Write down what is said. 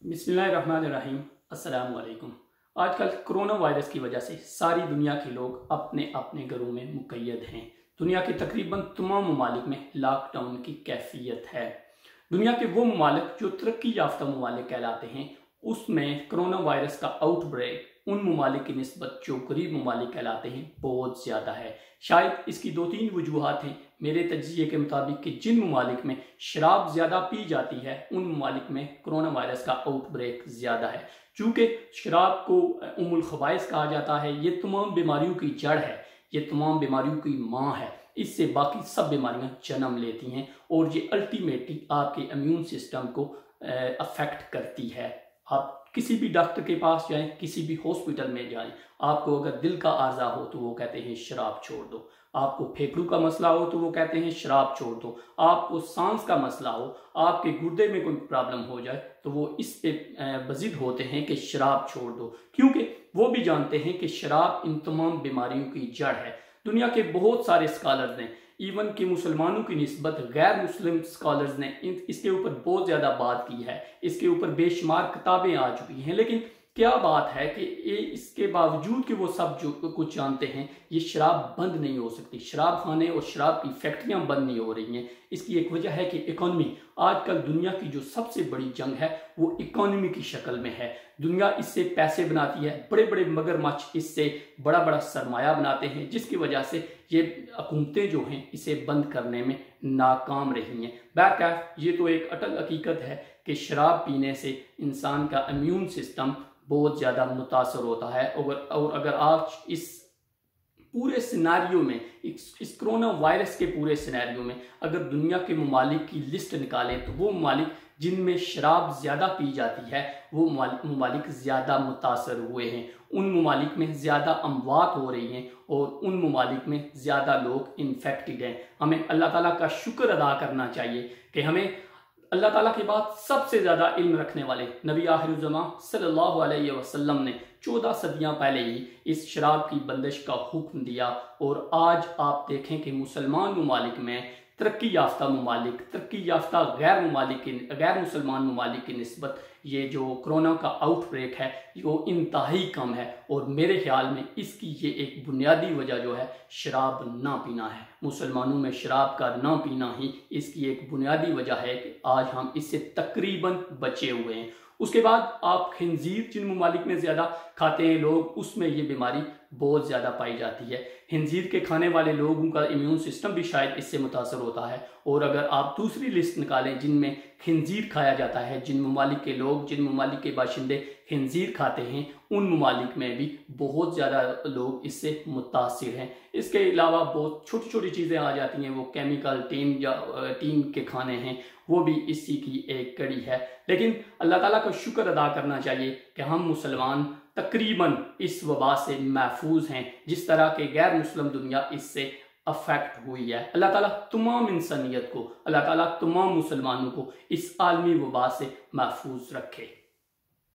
बिस्मिल्लाहिर्रहमानिर्रहीम। अस्सलाम वालेकुम। आजकल कोरोना वायरस की वजह से सारी दुनिया के लोग अपने अपने घरों में मुक़य्यद हैं। दुनिया के तकरीबन तमाम ममालिक में लॉकडाउन की कैफियत है। दुनिया के वो ममालिक जो तरक्की याफ्ता ममालिक कहलाते हैं, उसमें कोरोना वायरस का आउटब्रेक उन ममालिक की निस्बत जो गरीब ममालिक कहलाते हैं बहुत ज़्यादा है। शायद इसकी दो तीन वजूहात हैं मेरे तज्ज़िये के मुताबिक कि जिन ममालिक में शराब ज़्यादा पी जाती है उन ममालिक में कोरोना वायरस का आउटब्रेक ज़्यादा है। चूँकि शराब को उम्मुल खबाइस कहा जाता है, ये तमाम बीमारियों की जड़ है, ये तमाम बीमारियों की माँ है। इससे बाकी सब बीमारियां जन्म लेती हैं और ये अल्टीमेटली आपके इम्यून सिस्टम को अफेक्ट करती है। आप किसी भी डॉक्टर के पास जाएं, किसी भी हॉस्पिटल में जाएं, आपको अगर दिल का आर्जा हो तो वो कहते हैं शराब छोड़ दो, आपको फेफड़ों का मसला हो तो वो कहते हैं शराब छोड़ दो, आपको सांस का मसला हो, आपके गुर्दे में कोई प्रॉब्लम हो जाए तो वो इस पे बजिद होते हैं कि शराब छोड़ दो, क्योंकि वो भी जानते हैं कि शराब इन तमाम बीमारियों की जड़ है। दुनिया के बहुत सारे स्कॉलर्स ने, इवन कि मुसलमानों की निस्बत गैर मुस्लिम स्कॉलर्स ने इसके ऊपर बहुत ज़्यादा बात की है, इसके ऊपर बेशुमार किताबें आ चुकी हैं। लेकिन क्या बात है कि ये इसके बावजूद कि वो सब जो कुछ जानते हैं, ये शराब बंद नहीं हो सकती। शराब खाने और शराब की फैक्ट्रियां बंद नहीं हो रही हैं। इसकी एक वजह है कि इकॉनमी, आजकल दुनिया की जो सबसे बड़ी जंग है वो इकॉनमी की शक्ल में है। दुनिया इससे पैसे बनाती है, बड़े बड़े मगरमच्छ इससे बड़ा बड़ा सरमाया बनाते हैं, जिसकी वजह से ये हुकूमतें जो हैं इसे बंद करने में नाकाम रही हैं। बहरकैफ ये तो एक अटल हकीकत है कि शराब पीने से इंसान का इम्यून सिस्टम बहुत ज़्यादा मुतासर होता है। और अगर आप इस पूरे सिनेरियो में, इस कोरोना वायरस के पूरे सिनेरियो में अगर दुनिया के ममालिक की लिस्ट निकालें तो वो ममालिक जिनमें शराब ज़्यादा पी जाती है वो ममालिक ज़्यादा मुतासर हुए हैं, उन ममालिक में ज़्यादा अमवात हो रही हैं और उन ममालिक में ज़्यादा लोग इन्फेक्टेड हैं। हमें अल्लाह ताला का शुक्र अदा करना चाहिए कि हमें अल्लाह ताला के बाद सबसे ज़्यादा इल्म रखने वाले नबी आखिरुज़्ज़मा सल्लल्लाहु अलैहि वसल्लम ने 14 सदियां पहले ही इस शराब की बंदिश का हुक्म दिया। और आज आप देखें कि मुसलमान ममालिक में तरक्की याफ्ता ममालिक, तरक्की याफ्ता गैर मुसलमान ममालिक की निस्बत ये जो कोरोना का आउटब्रेक है वो इंतहाई कम है। और मेरे ख्याल में इसकी ये एक बुनियादी वजह जो है शराब ना पीना है। मुसलमानों में शराब का ना पीना ही इसकी एक बुनियादी वजह है कि आज हम इससे तकरीबन बचे हुए हैं। उसके बाद आप खिंजीर जिन ममालिक में ज़्यादा खाते हैं लोग, उसमें ये बीमारी बहुत ज़्यादा पाई जाती है। खिंजीर के खाने वाले लोगों का इम्यून सिस्टम भी शायद इससे मुतासर होता है। और अगर आप दूसरी लिस्ट निकालें जिनमें खिंजीर खाया जाता है, जिन ममालिक के लोग, जिन ममालिक के बाशिंदे खिंजीर खाते हैं, उन ममालिक में भी बहुत ज़्यादा लोग इससे मुतासिर हैं। इसके अलावा बहुत छोटी छोटी चीज़ें आ जाती हैं, वो केमिकल टीन के खाने हैं, वो भी इसी की एक कड़ी है। लेकिन अल्लाह ताला का शुक्र अदा करना चाहिए कि हम मुसलमान तकरीबन इस वबा से महफूज हैं, जिस तरह के गैर मुस्लिम दुनिया इससे अफेक्ट हुई है। अल्लाह ताला तमाम इंसानियत को, अल्लाह ताला तमाम मुसलमानों को इस आलमी वबा से महफूज रखे।